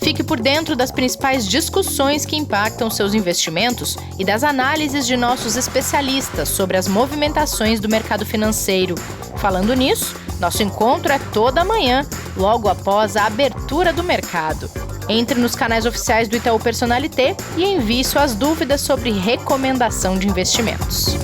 Fique por dentro das principais discussões que impactam seus investimentos e das análises de nossos especialistas sobre as movimentações do mercado financeiro. Falando nisso, nosso encontro é toda manhã, logo após a abertura do mercado. Entre nos canais oficiais do Itaú Personalité e envie suas dúvidas sobre recomendação de investimentos.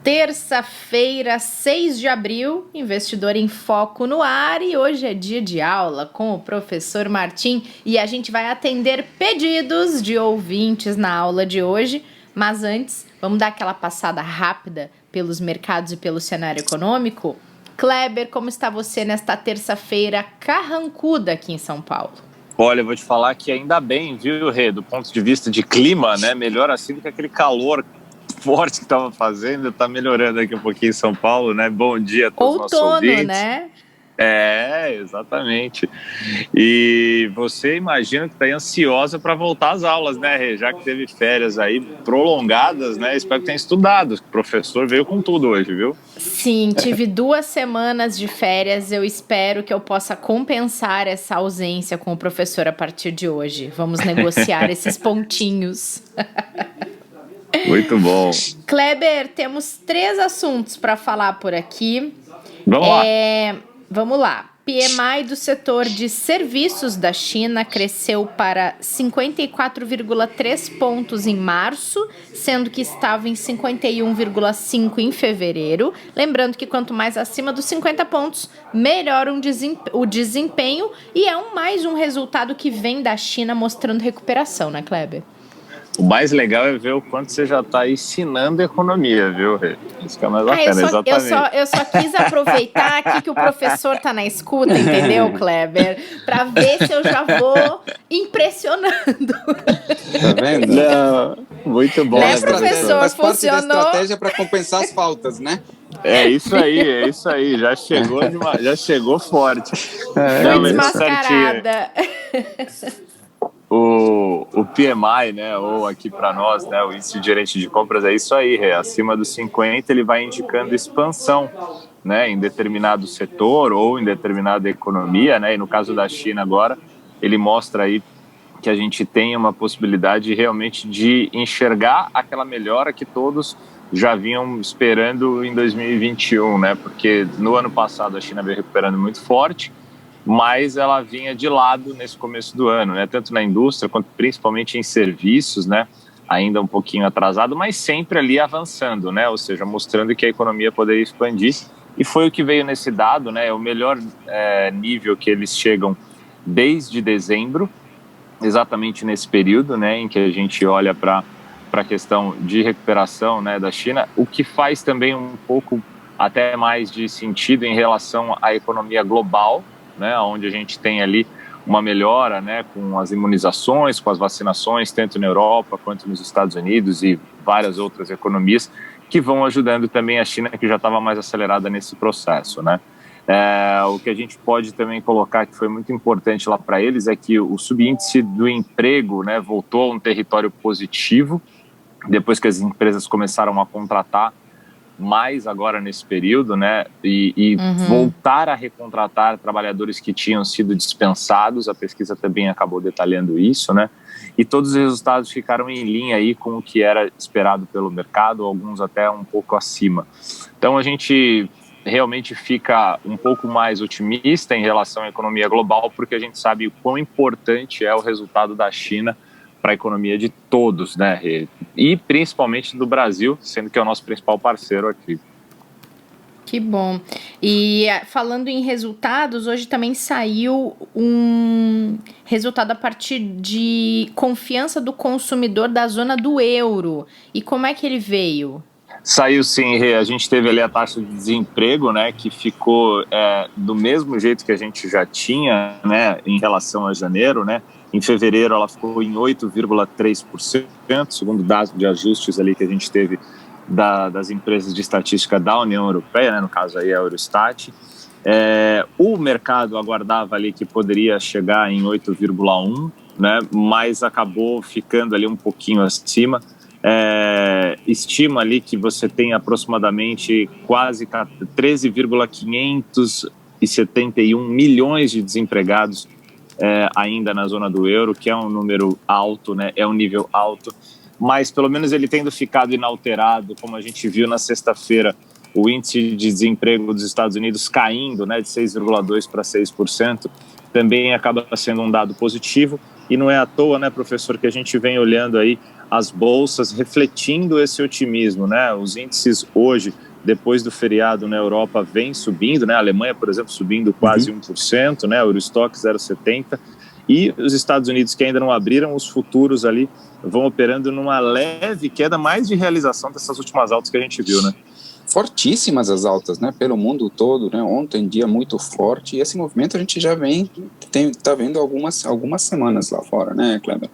Terça-feira, 6 de abril, Investidor em Foco no ar, e hoje é dia de aula com o professor Martim e a gente vai atender pedidos de ouvintes na aula de hoje, mas antes, vamos dar aquela passada rápida pelos mercados e pelo cenário econômico? Kleber, como está você nesta terça-feira carrancuda aqui em São Paulo? Olha, eu vou te falar que ainda bem, viu, Rê, do ponto de vista de clima, né, melhor assim do que aquele calor forte que estava fazendo, está melhorando aqui um pouquinho em São Paulo, né? Bom dia a todos os nossos ouvintes. Outono, né? É, exatamente. E você imagina que está ansiosa para voltar às aulas, né, Rê? Já que teve férias aí prolongadas, né? Espero que tenha estudado. O professor veio com tudo hoje, viu? Sim, tive 2 semanas de férias. Eu espero que eu possa compensar essa ausência com o professor a partir de hoje. Vamos negociar esses pontinhos. Muito bom. Kleber, temos 3 assuntos para falar por aqui. Vamos lá. PMI do setor de serviços da China cresceu para 54,3 pontos em março, sendo que estava em 51,5 em fevereiro. Lembrando que quanto mais acima dos 50 pontos, melhor o desempenho, e é mais um resultado que vem da China mostrando recuperação, né, Kleber? O mais legal é ver o quanto você já está ensinando economia, viu, Rê? Isso que é mais bacana, exatamente. Eu só quis aproveitar aqui que o professor está na escuta, entendeu, Kleber? Para ver se eu já vou impressionando. Tá vendo? Não, muito bom, né, professor? Faz parte Funcionou. da estratégia para compensar as faltas, né? É isso aí. Já chegou forte. Fui desmascarada. O PMI, né, ou aqui para nós, né, o índice de gerente de compras é isso aí, acima dos 50 ele vai indicando expansão, né, em determinado setor ou em determinada economia, né, e no caso da China agora, ele mostra aí que a gente tem uma possibilidade realmente de enxergar aquela melhora que todos já vinham esperando em 2021, né, porque no ano passado a China veio recuperando muito forte, mas ela vinha de lado nesse começo do ano, né? Tanto na indústria quanto principalmente em serviços, né? Ainda um pouquinho atrasado, mas sempre ali avançando, né? Ou seja, mostrando que a economia poderia expandir. E foi o que veio nesse dado, né? É o melhor nível que eles chegam desde dezembro, exatamente nesse período, né? Em que a gente olha para a questão de recuperação, né, da China, o que faz também um pouco até mais de sentido em relação à economia global, né, onde a gente tem ali uma melhora, né, com as imunizações, com as vacinações, tanto na Europa quanto nos Estados Unidos e várias outras economias que vão ajudando também a China, que já estava mais acelerada nesse processo, né. O que a gente pode também colocar que foi muito importante lá para eles é que o subíndice do emprego, né, voltou a um território positivo depois que as empresas começaram a contratar mais agora nesse período, né, e voltar a recontratar trabalhadores que tinham sido dispensados. A pesquisa também acabou detalhando isso, né, e todos os resultados ficaram em linha aí com o que era esperado pelo mercado, alguns até um pouco acima. Então a gente realmente fica um pouco mais otimista em relação à economia global, porque a gente sabe o quão importante é o resultado da China para a economia de todos, né? E principalmente do Brasil, sendo que é o nosso principal parceiro aqui. Que bom. E falando em resultados, hoje também saiu um resultado a partir de confiança do consumidor da zona do euro. E como é que ele veio? Saiu sim, a gente teve ali a taxa de desemprego, né, que ficou do mesmo jeito que a gente já tinha, né, em relação a janeiro, né. Em fevereiro ela ficou em 8,3%, segundo dados de ajustes ali que a gente teve das empresas de estatística da União Europeia, né, no caso aí a Eurostat. O mercado aguardava ali que poderia chegar em 8,1%, né, mas acabou ficando ali um pouquinho acima. estima ali que você tem aproximadamente quase 13,571 milhões de desempregados ainda na zona do euro, que é um número alto, né? É um nível alto, mas pelo menos ele tendo ficado inalterado, como a gente viu na sexta-feira, o índice de desemprego dos Estados Unidos caindo, né, de 6,2% para 6%, também acaba sendo um dado positivo. E não é à toa, né, professor, que a gente vem olhando aí as bolsas refletindo esse otimismo, né? Os índices hoje, depois do feriado na Europa, vem subindo, né? A Alemanha, por exemplo, subindo quase 1%, né? O Eurostock 0,70%. E os Estados Unidos, que ainda não abriram, os futuros ali vão operando numa leve queda, mais de realização dessas últimas altas que a gente viu, né? Fortíssimas as altas, né? Pelo mundo todo, né? Ontem, dia muito forte. E esse movimento a gente já tá vendo algumas semanas lá fora, né, Kleber?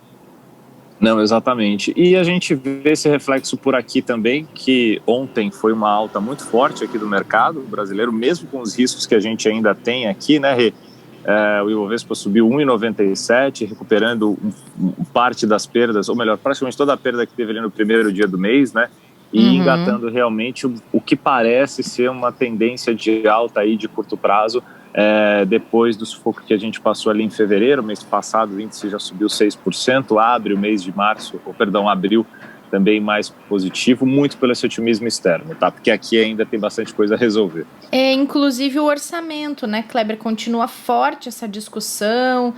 Não, exatamente. E a gente vê esse reflexo por aqui também, que ontem foi uma alta muito forte aqui do mercado brasileiro, mesmo com os riscos que a gente ainda tem aqui, né, Rê? O Ibovespa subiu 1,97, recuperando parte das perdas, ou melhor, praticamente toda a perda que teve ali no primeiro dia do mês, né? E engatando realmente o que parece ser uma tendência de alta aí de curto prazo, depois do sufoco que a gente passou ali em fevereiro. Mês passado o índice já subiu 6%, abre o mês de março, abril também mais positivo, muito pelo esse otimismo externo, tá? Porque aqui ainda tem bastante coisa a resolver. Inclusive o orçamento, né, Kleber? Continua forte essa discussão,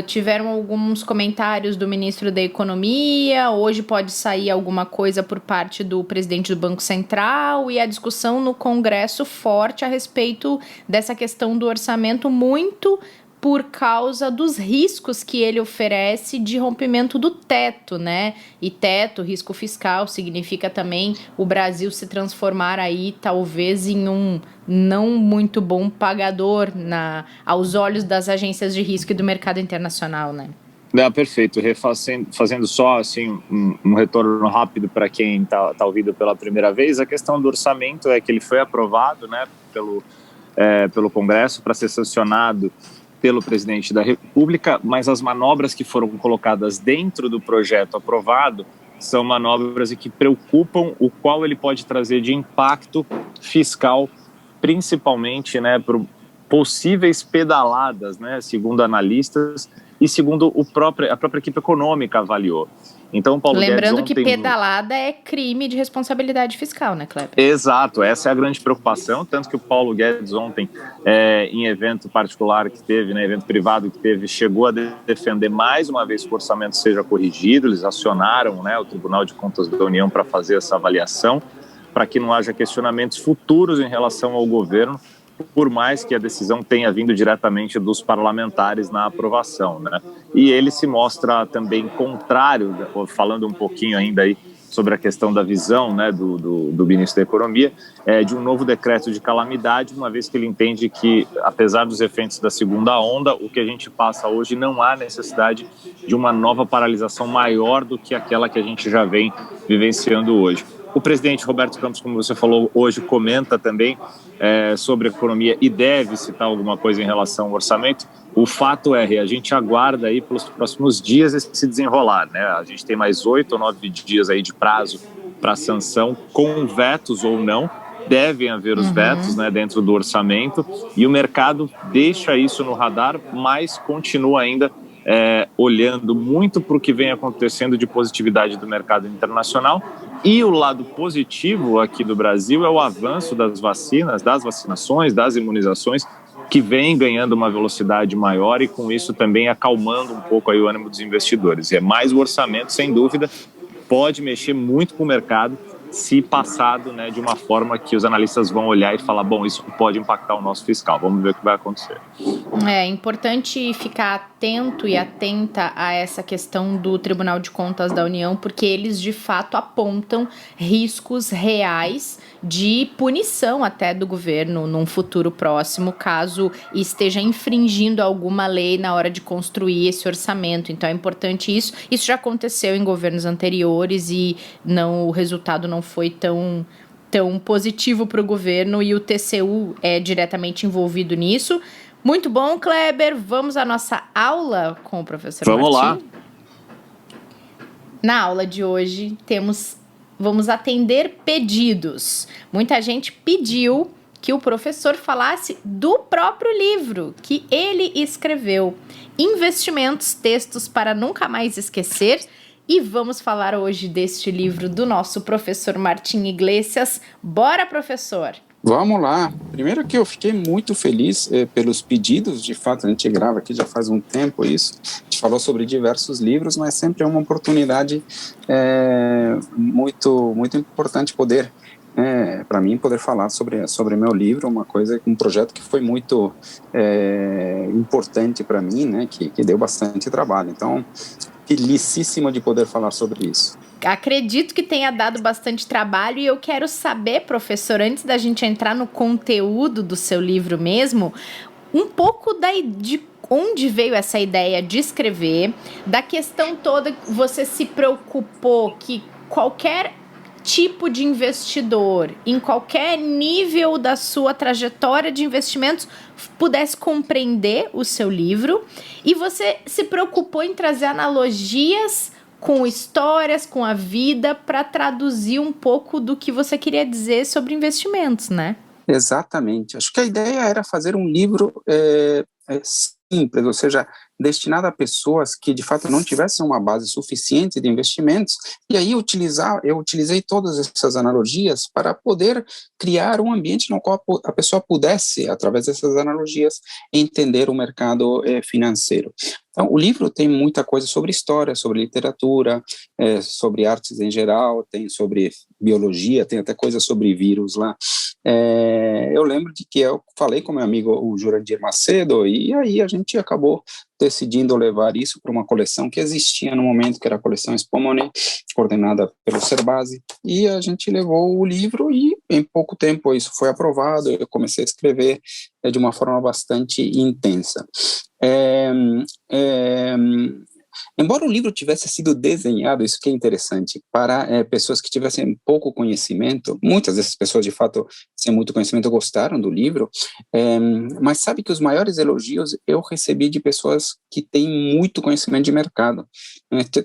tiveram alguns comentários do ministro da Economia, hoje pode sair alguma coisa por parte do presidente do Banco Central, e a discussão no Congresso forte a respeito dessa questão do orçamento, muito por causa dos riscos que ele oferece de rompimento do teto, né? E teto, risco fiscal, significa também o Brasil se transformar aí talvez em um não muito bom pagador aos olhos das agências de risco e do mercado internacional, né? Perfeito. Fazendo só assim, um retorno rápido para quem está ouvindo pela primeira vez, a questão do orçamento é que ele foi aprovado, né, pelo Congresso para ser sancionado pelo presidente da República, mas as manobras que foram colocadas dentro do projeto aprovado são manobras que preocupam o qual ele pode trazer de impacto fiscal, principalmente, né, por possíveis pedaladas, né, segundo analistas e segundo a própria equipe econômica avaliou. Então, Paulo Guedes lembrando ontem... que pedalada é crime de responsabilidade fiscal, né, Kleber? Exato, essa é a grande preocupação, tanto que o Paulo Guedes ontem, em evento particular que teve, né, evento privado que teve, chegou a defender mais uma vez que o orçamento seja corrigido. Eles acionaram, né, o Tribunal de Contas da União para fazer essa avaliação, para que não haja questionamentos futuros em relação ao governo, por mais que a decisão tenha vindo diretamente dos parlamentares na aprovação, né? E ele se mostra também contrário, falando um pouquinho ainda aí sobre a questão da visão, né, do ministro da Economia, de um novo decreto de calamidade, uma vez que ele entende que, apesar dos efeitos da segunda onda, o que a gente passa hoje não há necessidade de uma nova paralisação maior do que aquela que a gente já vem vivenciando hoje. O presidente Roberto Campos, como você falou, hoje comenta também sobre a economia e deve citar alguma coisa em relação ao orçamento. O fato é, a gente aguarda aí pelos próximos dias esse desenrolar, né? A gente tem mais 8 ou 9 dias aí de prazo para sanção, com vetos ou não. Devem haver os vetos, né, dentro do orçamento, e o mercado deixa isso no radar, mas continua ainda olhando muito para o que vem acontecendo de positividade do mercado internacional. E o lado positivo aqui do Brasil é o avanço das vacinas, das vacinações, das imunizações, que vem ganhando uma velocidade maior e com isso também acalmando um pouco aí o ânimo dos investidores. É mais o orçamento, sem dúvida, pode mexer muito com o mercado se passado, né, de uma forma que os analistas vão olhar e falar, bom, isso pode impactar o nosso fiscal. Vamos ver o que vai acontecer. É importante ficar atento e atenta a essa questão do Tribunal de Contas da União, porque eles de fato apontam riscos reais de punição até do governo num futuro próximo, caso esteja infringindo alguma lei na hora de construir esse orçamento. Então é importante isso. Isso já aconteceu em governos anteriores e o resultado não foi tão positivo para o governo, e o TCU é diretamente envolvido nisso. Muito bom, Kleber. Vamos à nossa aula com o professor Martim. Vamos lá. Na aula de hoje vamos atender pedidos. Muita gente pediu que o professor falasse do próprio livro que ele escreveu, Investimentos, Textos para Nunca Mais Esquecer. E vamos falar hoje deste livro do nosso professor Martim Iglesias. Bora, professor! Vamos lá. Primeiro que eu fiquei muito feliz pelos pedidos, de fato, a gente grava aqui já faz um tempo isso, a gente falou sobre diversos livros, mas sempre é uma oportunidade muito, muito importante poder, para mim, poder falar sobre meu livro, um projeto que foi muito importante para mim, né, que deu bastante trabalho. Então, felicíssimo de poder falar sobre isso. Acredito que tenha dado bastante trabalho e eu quero saber, professor, antes da gente entrar no conteúdo do seu livro mesmo, um pouco de onde veio essa ideia de escrever, da questão toda que você se preocupou que qualquer tipo de investidor, em qualquer nível da sua trajetória de investimentos, pudesse compreender o seu livro, e você se preocupou em trazer analogias com histórias, com a vida, para traduzir um pouco do que você queria dizer sobre investimentos, né? Exatamente. Acho que a ideia era fazer um livro simples, ou seja, destinado a pessoas que de fato não tivessem uma base suficiente de investimentos, e aí eu utilizei todas essas analogias para poder criar um ambiente no qual a pessoa pudesse, através dessas analogias, entender o mercado financeiro. Então, o livro tem muita coisa sobre história, sobre literatura, sobre artes em geral, tem sobre biologia, tem até coisa sobre vírus lá. Eu lembro de que eu falei com meu amigo, o Jurandir Macedo, e aí a gente acabou decidindo levar isso para uma coleção que existia no momento, que era a coleção Spumoni, coordenada pelo Cerbasi, e a gente levou o livro e em pouco tempo isso foi aprovado, eu comecei a escrever de uma forma bastante intensa. Embora o livro tivesse sido desenhado, isso que é interessante, para pessoas que tivessem pouco conhecimento, muitas dessas pessoas, de fato, sem muito conhecimento, gostaram do livro, mas sabe que os maiores elogios eu recebi de pessoas que têm muito conhecimento de mercado.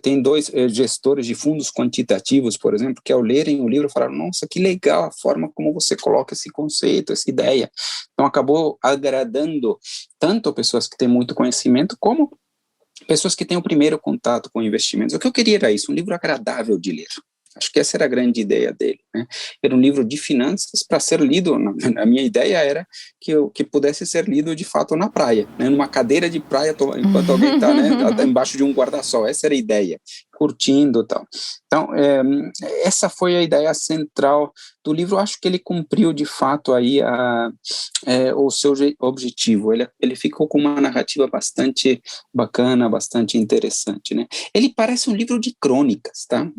Tem dois gestores de fundos quantitativos, por exemplo, que ao lerem o livro falaram, nossa, que legal a forma como você coloca esse conceito, essa ideia. Então, acabou agradando tanto pessoas que têm muito conhecimento, como pessoas que têm o primeiro contato com investimentos. O que eu queria era isso, um livro agradável de ler. Acho que essa era a grande ideia dele, né? Era um livro de finanças para ser lido, a minha ideia era que pudesse ser lido de fato na praia, né? Numa cadeira de praia, enquanto alguém está, né, embaixo de um guarda-sol. Essa era a ideia, curtindo e tal. Então, essa foi a ideia central do livro. Acho que ele cumpriu de fato aí o seu objetivo. Ele ficou com uma narrativa bastante bacana, bastante interessante, né? Ele parece um livro de crônicas, tá?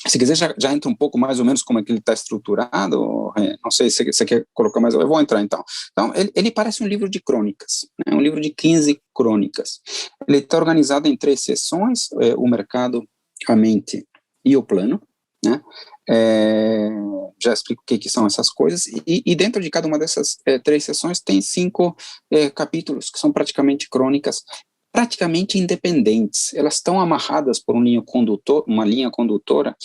Se quiser, já entra um pouco mais ou menos como é que ele está estruturado, não sei se você quer colocar mais, eu vou entrar então. Então, ele parece um livro de crônicas, né? Um livro de 15 crônicas. Ele está organizado em 3 seções, o mercado, a mente e o plano, né? Já explico o que são essas coisas, e dentro de cada uma dessas 3 seções tem 5 capítulos, que são praticamente crônicas, praticamente independentes, elas estão amarradas por uma linha condutora.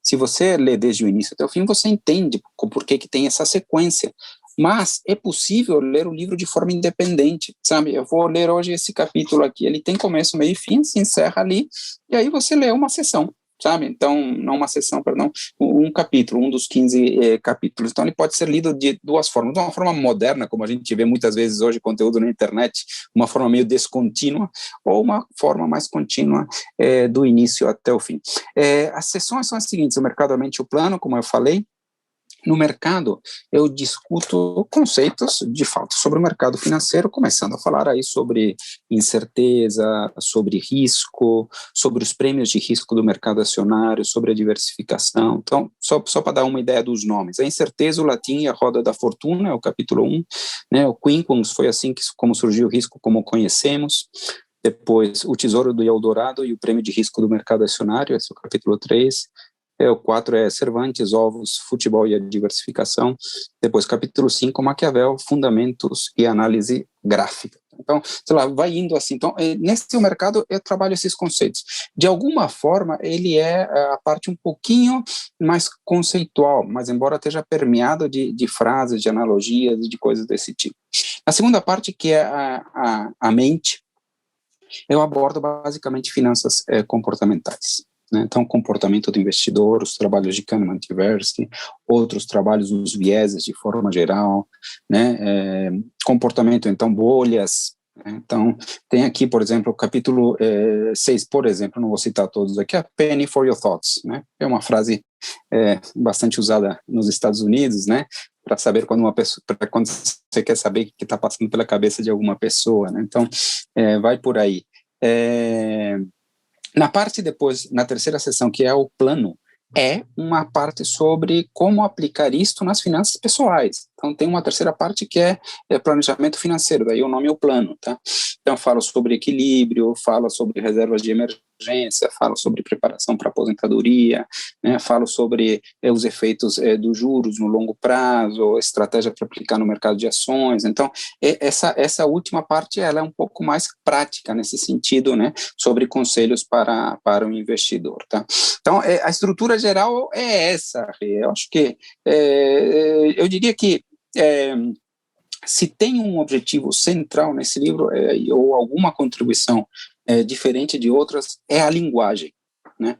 Se você lê desde o início até o fim, você entende por que tem essa sequência, mas é possível ler o livro de forma independente, sabe? Eu vou ler hoje esse capítulo aqui, ele tem começo, meio e fim, se encerra ali, e aí você lê uma sessão, sabe? Então, não uma sessão, perdão, um capítulo, um dos 15 capítulos. Então, ele pode ser lido de 2 formas. De uma forma moderna, como a gente vê muitas vezes hoje conteúdo na internet, uma forma meio descontínua, ou uma forma mais contínua do início até o fim. As sessões são as seguintes: o mercado, a mente e o plano, como eu falei. No mercado, eu discuto conceitos, de fato, sobre o mercado financeiro, começando a falar aí sobre incerteza, sobre risco, sobre os prêmios de risco do mercado acionário, sobre a diversificação. Então, só para dar uma ideia dos nomes. A incerteza, o latim, e a roda da fortuna, é o capítulo 1, né? O Quinquons foi assim como surgiu o risco como conhecemos. Depois, o tesouro do Eldorado e o prêmio de risco do mercado acionário, esse é o capítulo 3. O 4 é Cervantes, ovos, futebol e a diversificação. Depois, capítulo 5, Maquiavel, fundamentos e análise gráfica. Então, sei lá, vai indo assim. Então, nesse mercado, eu trabalho esses conceitos. De alguma forma, ele é a parte um pouquinho mais conceitual, mas embora esteja permeado de frases, de analogias, de coisas desse tipo. A segunda parte, que é a mente, eu abordo basicamente finanças comportamentais. Né? Então, comportamento do investidor, os trabalhos de Kahneman e Tversky, outros trabalhos, os vieses de forma geral, né? Comportamento, então, bolhas. Né? Então, tem aqui, por exemplo, o capítulo 6, por exemplo, não vou citar todos aqui, a penny for your thoughts. Né? É uma frase bastante usada nos Estados Unidos, né? Para saber quando uma pessoa, quando você quer saber o que está passando pela cabeça de alguma pessoa, né? Então, vai por aí. Na parte depois, na terceira sessão, que é o plano, é uma parte sobre como aplicar isto nas finanças pessoais. Então, tem uma terceira parte que é planejamento financeiro, daí o nome é o plano, tá? Então, falo sobre equilíbrio, falo sobre reservas de emergência, falo sobre preparação para aposentadoria, né? Falo sobre os efeitos dos juros no longo prazo, estratégia para aplicar no mercado de ações. Então, essa última parte, ela é um pouco mais prática nesse sentido, né? Sobre conselhos para o investidor, tá? Então, a estrutura geral é essa. Eu acho que, eu diria que se tem um objetivo central nesse livro, ou alguma contribuição diferente de outras, é a linguagem. Né?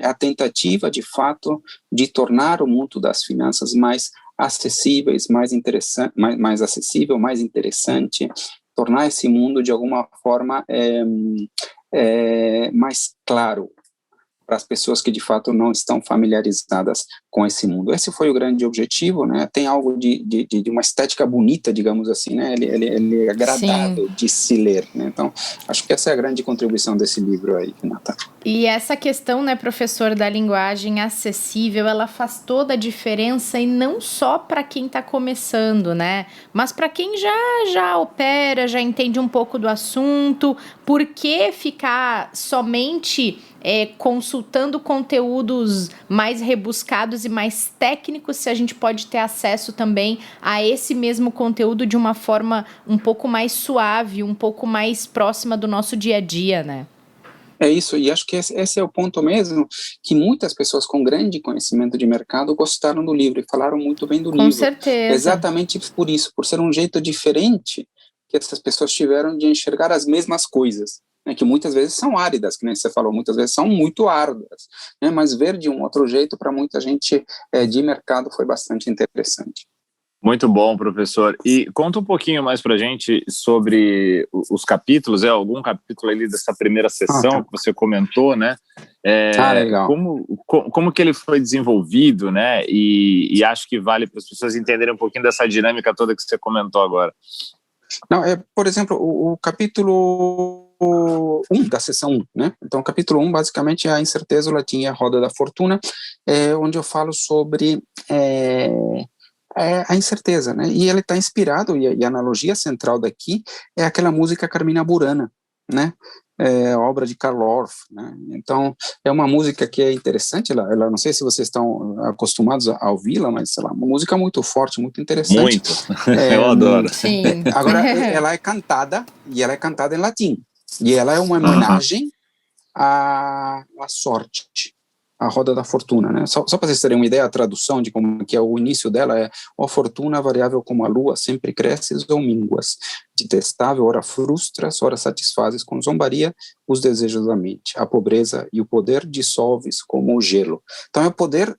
A tentativa, de fato, de tornar o mundo das finanças mais acessíveis, mais interessante, mais acessível, mais interessante, tornar esse mundo, de alguma forma, mais claro para as pessoas que de fato não estão familiarizadas com esse mundo. Esse foi o grande objetivo, né? Tem algo de uma estética bonita, digamos assim, né? Ele é agradável Sim. de se ler, né? Então, acho que essa é a grande contribuição desse livro aí, Renata. E essa questão, né, professor, da linguagem acessível, ela faz toda a diferença, e não só para quem está começando, né? Mas para quem já opera, já entende um pouco do assunto. Por que ficar somente consultando conteúdos mais rebuscados e mais técnicos, se a gente pode ter acesso também a esse mesmo conteúdo de uma forma um pouco mais suave, um pouco mais próxima do nosso dia a dia, né? É isso, e acho que esse é o ponto mesmo, que muitas pessoas com grande conhecimento de mercado gostaram do livro e falaram muito bem do livro. Com certeza. Exatamente por isso, por ser um jeito diferente que essas pessoas tiveram de enxergar as mesmas coisas, né, que muitas vezes são áridas, que nem você falou, muitas vezes são muito árduas, né, mas ver de um outro jeito para muita gente de mercado foi bastante interessante. Muito bom, professor. E conta um pouquinho mais para a gente sobre os capítulos, algum capítulo ali dessa primeira sessão que você comentou, né? Legal. Como que ele foi desenvolvido, né? E acho que vale para as pessoas entenderem um pouquinho dessa dinâmica toda que você comentou agora. Não, por exemplo, o capítulo 1 da sessão 1, né? Então, o capítulo 1, basicamente, é a incerteza, o latim, a roda da fortuna, onde eu falo sobre a incerteza, né? E ele está inspirado, e a analogia central daqui é aquela música Carmina Burana, né? Obra de Karl Orff, né? Então, é uma música que é interessante, ela não sei se vocês estão acostumados a ouvi-la, mas, sei lá, uma música muito forte, muito interessante. Muito, eu adoro. Sim. Agora, ela é cantada, e ela é cantada em latim, e ela é uma homenagem à sorte, a roda da fortuna, né? Só para vocês terem uma ideia, a tradução de como que é o início dela é: ó fortuna variável como a lua, sempre cresces ou minguas, detestável, ora frustras, ora satisfazes com zombaria os desejos da mente, a pobreza e o poder dissolves como o gelo. Então é o poder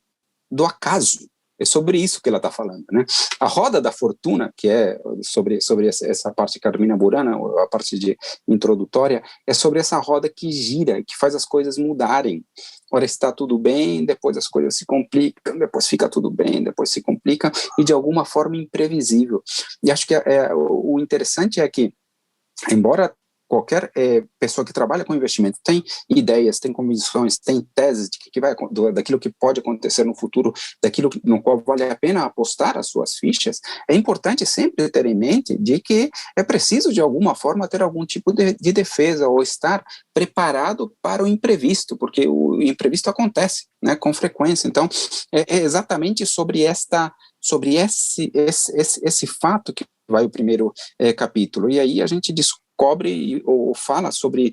do acaso, é sobre isso que ela está falando, né? A roda da fortuna, que é sobre essa parte Carmina Burana, a parte introdutória, é sobre essa roda que gira, que faz as coisas mudarem. Ora está tudo bem, depois as coisas se complicam, depois fica tudo bem, depois se complica, e de alguma forma imprevisível. E acho que o interessante é que, embora qualquer pessoa que trabalha com investimento tem ideias, tem convicções, tem teses daquilo que pode acontecer no futuro, daquilo no qual vale a pena apostar as suas fichas, é importante sempre ter em mente de que é preciso, de alguma forma, ter algum tipo de defesa ou estar preparado para o imprevisto, porque o imprevisto acontece, né, com frequência. Então, é exatamente sobre esse fato que vai o primeiro capítulo. E aí a gente descobre ou fala sobre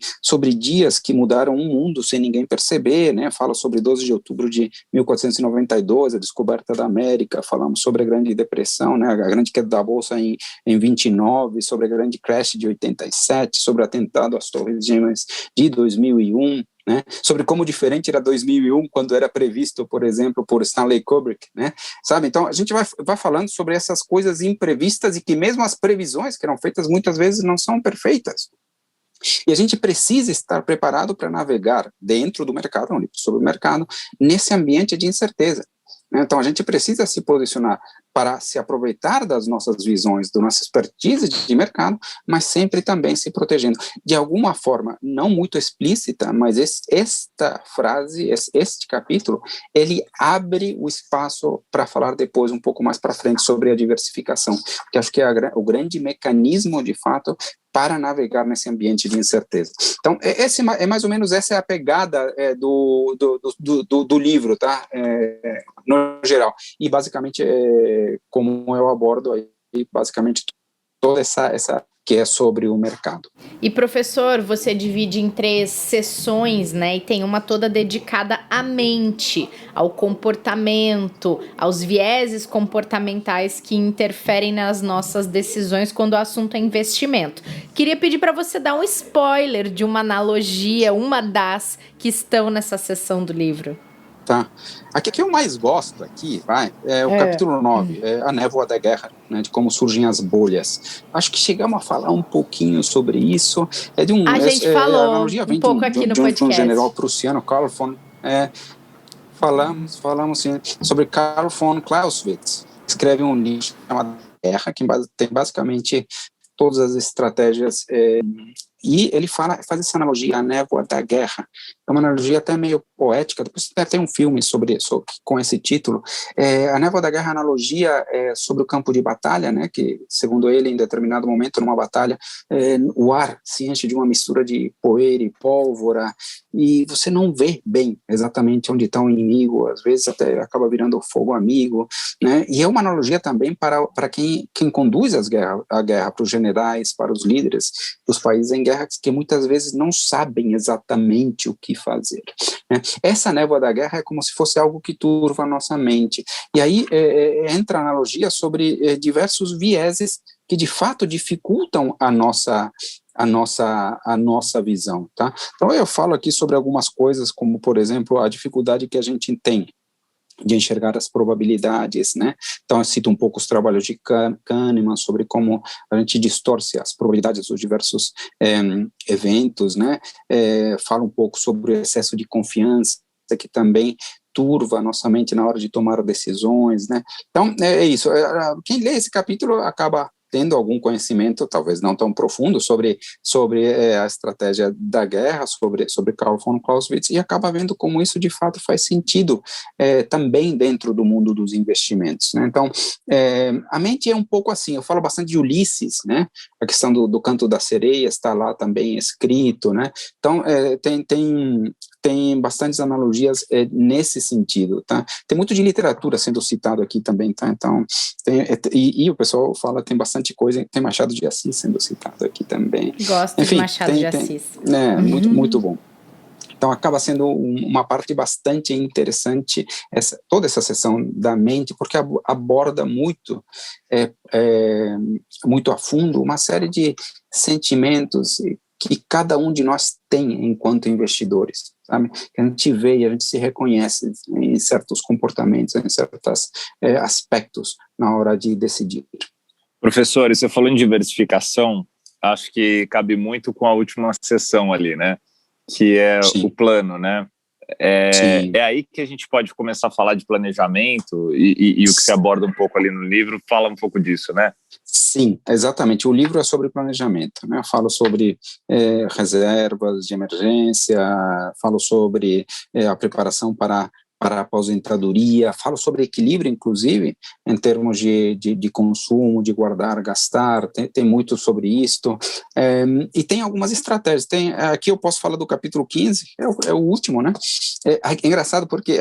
dias que mudaram o mundo sem ninguém perceber, né? Fala sobre 12 de outubro de 1492, a descoberta da América, falamos sobre a Grande Depressão, né? A grande queda da Bolsa em 29, sobre a grande crash de 87, sobre o atentado às Torres Gêmeas de 2001, né, sobre como diferente era 2001 quando era previsto, por exemplo, por Stanley Kubrick, né, sabe? Então a gente vai falando sobre essas coisas imprevistas e que mesmo as previsões que eram feitas muitas vezes não são perfeitas. E a gente precisa estar preparado para navegar dentro do mercado, sobre o mercado, nesse ambiente de incerteza. Então, a gente precisa se posicionar para se aproveitar das nossas visões, da nossa expertise de mercado, mas sempre também se protegendo. De alguma forma, não muito explícita, mas esta frase, este capítulo, ele abre o espaço para falar depois, um pouco mais para frente, sobre a diversificação, que acho que é o grande mecanismo, de fato, para navegar nesse ambiente de incerteza. Então, mais ou menos essa é a pegada do livro, tá? No geral. E, basicamente, como eu abordo aí, basicamente, toda essa que é sobre o mercado. E, professor, você divide em 3 sessões, né? E tem uma toda dedicada à mente, ao comportamento, aos vieses comportamentais que interferem nas nossas decisões quando o assunto é investimento. Queria pedir para você dar um spoiler de uma analogia, uma das que estão nessa sessão do livro. Tá. Aqui que eu mais gosto é o capítulo 9, a névoa da guerra, né, de como surgem as bolhas. Acho que chegamos a falar um pouquinho sobre isso. A gente falou analogia vem um pouco aqui no podcast. De um general prussiano, Karl von... falamos sim, sobre Karl von Clausewitz. Escreve um livro chamado Guerra, que tem basicamente todas as estratégias... E ele faz essa analogia, a névoa da guerra. É uma analogia até meio poética, depois tem um filme com esse título. A névoa da guerra é uma analogia sobre o campo de batalha, né, que, segundo ele, em determinado momento, numa batalha, o ar se enche de uma mistura de poeira e pólvora, e você não vê bem exatamente onde está o inimigo, às vezes até acaba virando fogo amigo, né, e é uma analogia também para quem conduz a guerra, para os generais, para os líderes dos países em guerra, que muitas vezes não sabem exatamente o que fazer, né? Essa névoa da guerra é como se fosse algo que turva a nossa mente, e aí entra a analogia sobre diversos vieses que de fato dificultam a nossa visão, tá? Então eu falo aqui sobre algumas coisas, como por exemplo a dificuldade que a gente tem de enxergar as probabilidades, né? Então eu cito um pouco os trabalhos de Kahneman sobre como a gente distorce as probabilidades dos diversos eventos, né? Falo um pouco sobre o excesso de confiança, que também turva a nossa mente na hora de tomar decisões, né? Então é isso. Quem lê esse capítulo acaba tendo algum conhecimento, talvez não tão profundo, sobre a estratégia da guerra, sobre Karl von Clausewitz, e acaba vendo como isso de fato faz sentido também dentro do mundo dos investimentos, né? Então, a mente é um pouco assim, eu falo bastante de Ulisses, né? A questão do canto da sereia está lá também escrito, né? Então, tem bastantes analogias nesse sentido, tá? Tem muito de literatura sendo citado aqui também, tá? Então, e o pessoal fala, tem bastante coisa, tem Machado de Assis sendo citado aqui também. Gosto de Machado de Assis. Muito, muito bom. Então, acaba sendo uma parte bastante interessante toda essa sessão da mente, porque aborda muito a fundo uma série de sentimentos que cada um de nós tem enquanto investidores, sabe? Que a gente vê e a gente se reconhece em certos comportamentos, em certos aspectos na hora de decidir. Professor, você falou em diversificação, acho que cabe muito com a última sessão ali, né? Que é Sim. O plano, né? É aí que a gente pode começar a falar de planejamento e o que você aborda um pouco ali no livro, fala um pouco disso, né? Sim, exatamente. O livro é sobre planejamento, né? Eu falo sobre reservas de emergência, falo sobre a preparação para para a aposentadoria, falo sobre equilíbrio, inclusive, em termos de consumo, de guardar, gastar, tem muito sobre isto, e tem algumas estratégias, aqui eu posso falar do capítulo 15, é o último, né? É engraçado porque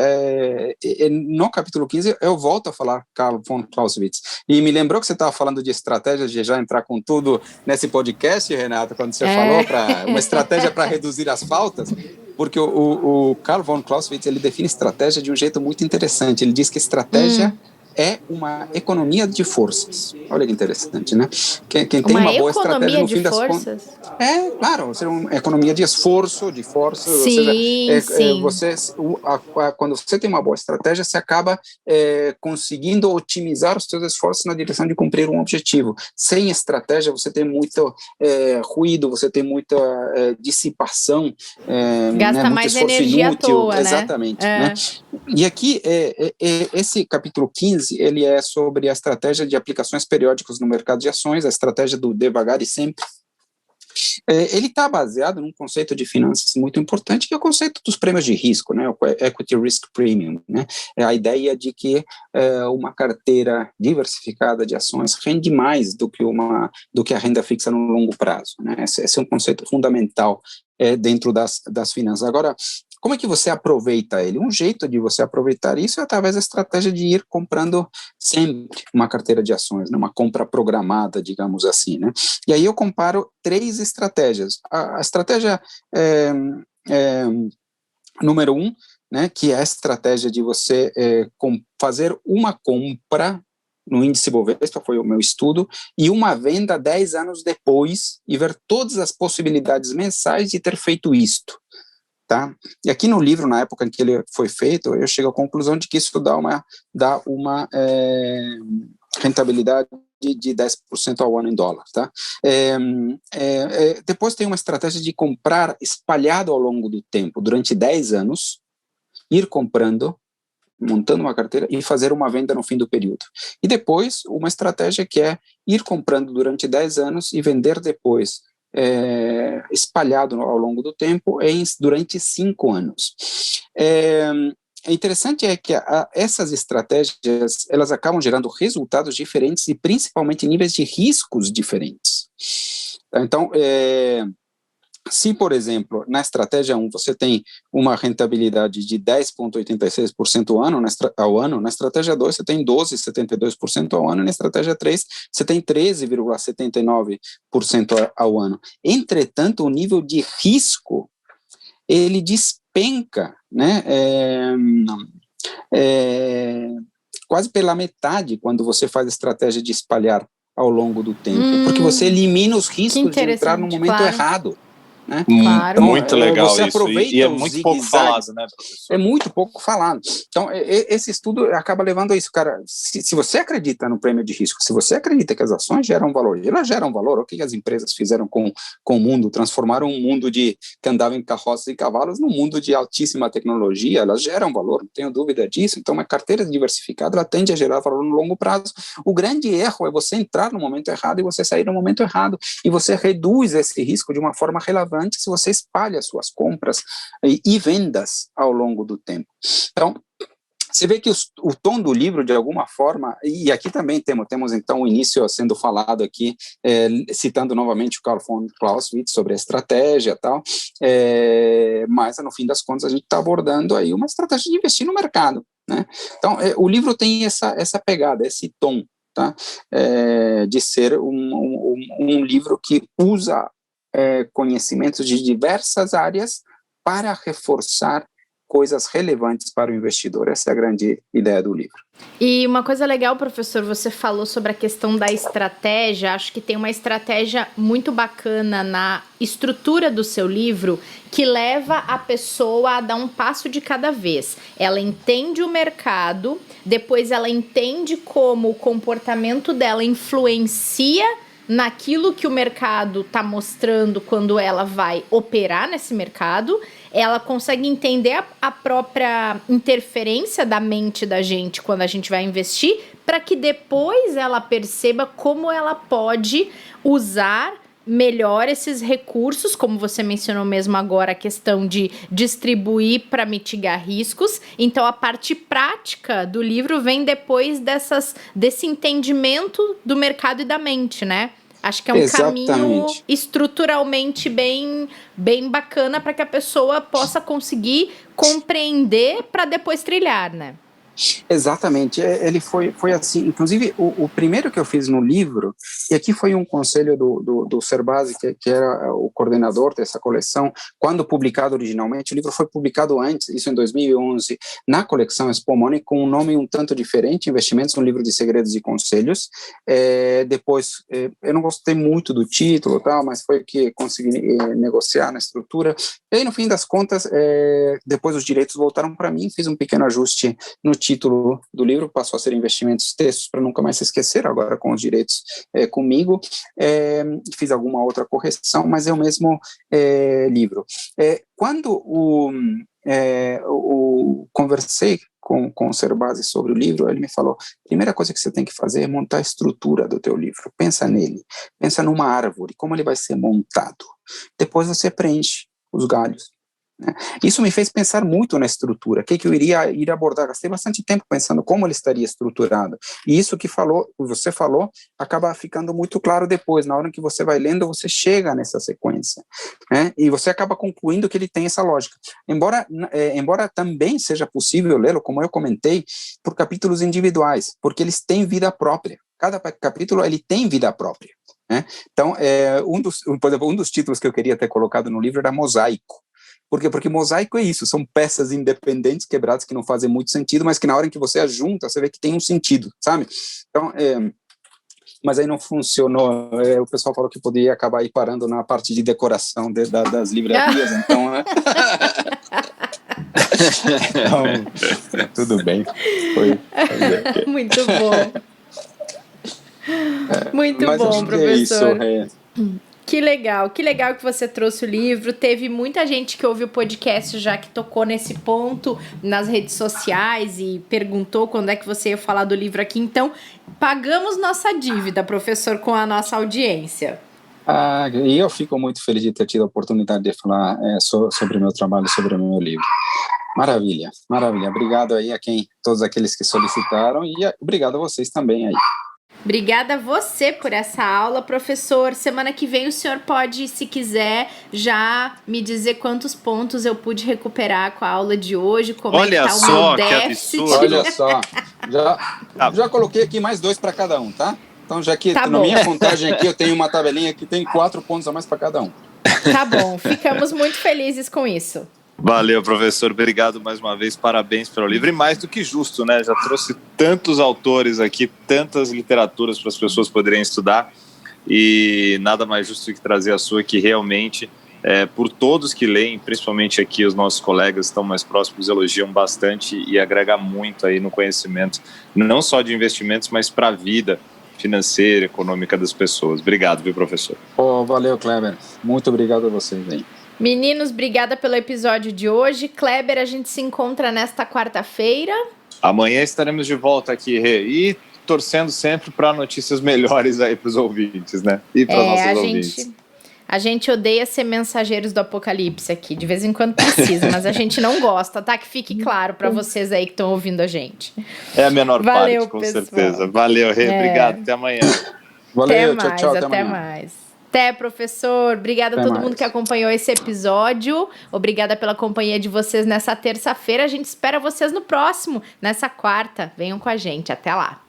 no capítulo 15 eu volto a falar Carl von Clausewitz, e me lembrou que você estava falando de estratégias, de já entrar com tudo nesse podcast, Renata, quando você falou uma estratégia para reduzir as faltas, porque o Carl von Clausewitz, ele define estratégia de um jeito muito interessante. Ele diz que estratégia é uma economia de forças. Olha que interessante, né? Quem tem uma boa estratégia, no fim das contas... Claro, uma economia de esforço, de força. Sim, sim. Quando você tem uma boa estratégia, você acaba conseguindo otimizar os seus esforços na direção de cumprir um objetivo. Sem estratégia, você tem muito ruído, você tem muita dissipação, gasta muito mais esforço energia inútil. à toa, Exatamente, né? E aqui, esse capítulo 15, ele é sobre a estratégia de aplicações periódicas no mercado de ações, a estratégia do devagar e sempre. Ele está baseado num conceito de finanças muito importante, que é o conceito dos prêmios de risco, né? O Equity Risk Premium, né? É a ideia de que uma carteira diversificada de ações rende mais do que a renda fixa no longo prazo, né? Esse é um conceito fundamental dentro das finanças. Agora, como é que você aproveita ele? Um jeito de você aproveitar isso é através da estratégia de ir comprando sempre uma carteira de ações, né? Uma compra programada, digamos assim, né? E aí eu comparo 3 estratégias. A estratégia número 1, né, que é a estratégia de você fazer uma compra no índice Bovespa, foi o meu estudo, e uma venda 10 anos depois, e ver todas as possibilidades mensais de ter feito isto. Tá? E aqui no livro, na época em que ele foi feito, eu chego à conclusão de que isso dá uma rentabilidade de 10% ao ano em dólar. Tá? Depois tem uma estratégia de comprar espalhado ao longo do tempo, durante 10 anos, ir comprando, montando uma carteira e fazer uma venda no fim do período. E depois, uma estratégia que é ir comprando durante 10 anos e vender depois, espalhado ao longo do tempo durante 5 anos. Interessante é que essas estratégias, elas acabam gerando resultados diferentes e principalmente níveis de riscos diferentes. Então, se, por exemplo, na estratégia 1 você tem uma rentabilidade de 10,86% ao ano, na estratégia 2 você tem 12,72% ao ano, e na estratégia 3 você tem 13,79% ao ano. Entretanto, o nível de risco, ele despenca, né, quase pela metade quando você faz a estratégia de espalhar ao longo do tempo, porque você elimina os riscos de entrar no momento errado. Né? Claro. Então, muito legal você isso, aproveita e é muito pouco falado, né, professor? É muito pouco falado. Então, esse estudo acaba levando a isso, cara. Se você acredita no prêmio de risco, se você acredita que as ações geram valor, elas geram valor. O que as empresas fizeram com o mundo? Transformaram um mundo que andava em carroças e cavalos num mundo de altíssima tecnologia. Elas geram valor, não tenho dúvida disso. Então, uma carteira diversificada, ela tende a gerar valor no longo prazo. O grande erro é você entrar no momento errado e você sair no momento errado. E você reduz esse risco de uma forma relevante se você espalha suas compras e vendas ao longo do tempo. Então, você vê que o tom do livro, de alguma forma, e aqui também temos então o início sendo falado aqui, citando novamente o Carl von Clausewitz sobre a estratégia e tal, mas no fim das contas a gente está abordando aí uma estratégia de investir no mercado, né? Então, o livro tem essa pegada, esse tom, tá? De ser um livro que usa conhecimentos de diversas áreas para reforçar coisas relevantes para o investidor. Essa é a grande ideia do livro. E uma coisa legal, professor, você falou sobre a questão da estratégia. Acho que tem uma estratégia muito bacana na estrutura do seu livro que leva a pessoa a dar um passo de cada vez. Ela entende o mercado, depois ela entende como o comportamento dela influencia naquilo que o mercado está mostrando quando ela vai operar nesse mercado. Ela consegue entender a própria interferência da mente da gente quando a gente vai investir, para que depois ela perceba como ela pode usar melhor esses recursos, como você mencionou mesmo agora, a questão de distribuir para mitigar riscos. Então, a parte prática do livro vem depois desse entendimento do mercado e da mente, né? Acho que é um caminho estruturalmente bem bacana para que a pessoa possa conseguir compreender para depois trilhar, né? Exatamente, ele foi assim, inclusive o primeiro que eu fiz no livro, e aqui foi um conselho do Serbasi, que era o coordenador dessa coleção, quando publicado originalmente, o livro foi publicado antes, isso em 2011, na coleção Expo Money, com um nome um tanto diferente, Investimentos, um livro de segredos e conselhos. Depois, eu não gostei muito do título, tal, mas foi que consegui negociar na estrutura, e aí no fim das contas, depois os direitos voltaram para mim, fiz um pequeno ajuste no título do livro, passou a ser Investimentos Textos, para nunca mais se esquecer, agora com os direitos comigo, fiz alguma outra correção, mas é o mesmo livro. Quando conversei com o Serbasi sobre o livro, ele me falou, primeira coisa que você tem que fazer é montar a estrutura do teu livro, pensa nele, pensa numa árvore, como ele vai ser montado, depois você preenche os galhos. Isso me fez pensar muito na estrutura, o que eu iria ir abordar. Gastei bastante tempo pensando como ele estaria estruturado. E isso que você falou acaba ficando muito claro depois. Na hora que você vai lendo, você chega nessa sequência, né? E você acaba concluindo que ele tem essa lógica. Embora também seja possível lê-lo, como eu comentei, por capítulos individuais, porque eles têm vida própria. Cada capítulo ele tem vida própria, né? Então, por exemplo, um dos títulos que eu queria ter colocado no livro era Mosaico. Por quê? Porque mosaico é isso, são peças independentes, quebradas, que não fazem muito sentido, mas que na hora em que você ajunta, você vê que tem um sentido, sabe? Então, mas aí não funcionou, o pessoal falou que poderia acabar aí parando na parte de decoração das livrarias, então... Então, tudo bem. Muito bom. Muito mas bom, acho professor. Que é isso, Que legal que você trouxe o livro. Teve muita gente que ouviu o podcast já que tocou nesse ponto nas redes sociais e perguntou quando é que você ia falar do livro aqui. Então, pagamos nossa dívida, professor, com a nossa audiência. E eu fico muito feliz de ter tido a oportunidade de falar sobre o meu trabalho, sobre o meu livro. Maravilha, maravilha. Obrigado aí a todos aqueles que solicitaram e obrigado a vocês também aí. Obrigada a você por essa aula, professor. Semana que vem o senhor pode, se quiser, já me dizer quantos pontos eu pude recuperar com a aula de hoje, como Olha é que tá só, o meu déficit. Olha só, já coloquei aqui mais 2 para cada um, tá? Então, já que na minha contagem aqui, eu tenho uma tabelinha que tem 4 pontos a mais para cada um. Tá bom, ficamos muito felizes com isso. Valeu, professor. Obrigado mais uma vez. Parabéns pelo livro. E mais do que justo, né? Já trouxe tantos autores aqui, tantas literaturas para as pessoas poderem estudar. E nada mais justo que trazer a sua, que realmente, por todos que leem, principalmente aqui os nossos colegas que estão mais próximos, elogiam bastante e agrega muito aí no conhecimento, não só de investimentos, mas para a vida financeira, econômica das pessoas. Obrigado, viu, professor? Valeu, Kleber. Muito obrigado a vocês aí. Meninos, obrigada pelo episódio de hoje. Kleber, a gente se encontra nesta quarta-feira. Amanhã estaremos de volta aqui, Rê, e torcendo sempre para notícias melhores aí para os ouvintes, né? E para os nossos ouvintes. A gente odeia ser mensageiros do apocalipse aqui, de vez em quando precisa, mas a gente não gosta, tá? Que fique claro para vocês aí que estão ouvindo a gente. É a menor Valeu, parte, com pessoal. certeza. Valeu, Rê, obrigado, até amanhã. Valeu, até mais, tchau, até mais. Até, professor. Obrigada a todo mundo que acompanhou esse episódio. Obrigada pela companhia de vocês nessa terça-feira. A gente espera vocês no próximo, nessa quarta. Venham com a gente. Até lá.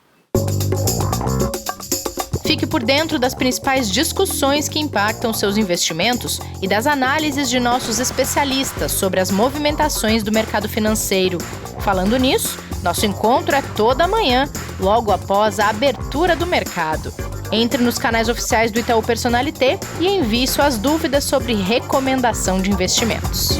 Fique por dentro das principais discussões que impactam seus investimentos e das análises de nossos especialistas sobre as movimentações do mercado financeiro. Falando nisso, nosso encontro é toda manhã, logo após a abertura do mercado. Entre nos canais oficiais do Itaú Personalité e envie suas dúvidas sobre recomendação de investimentos.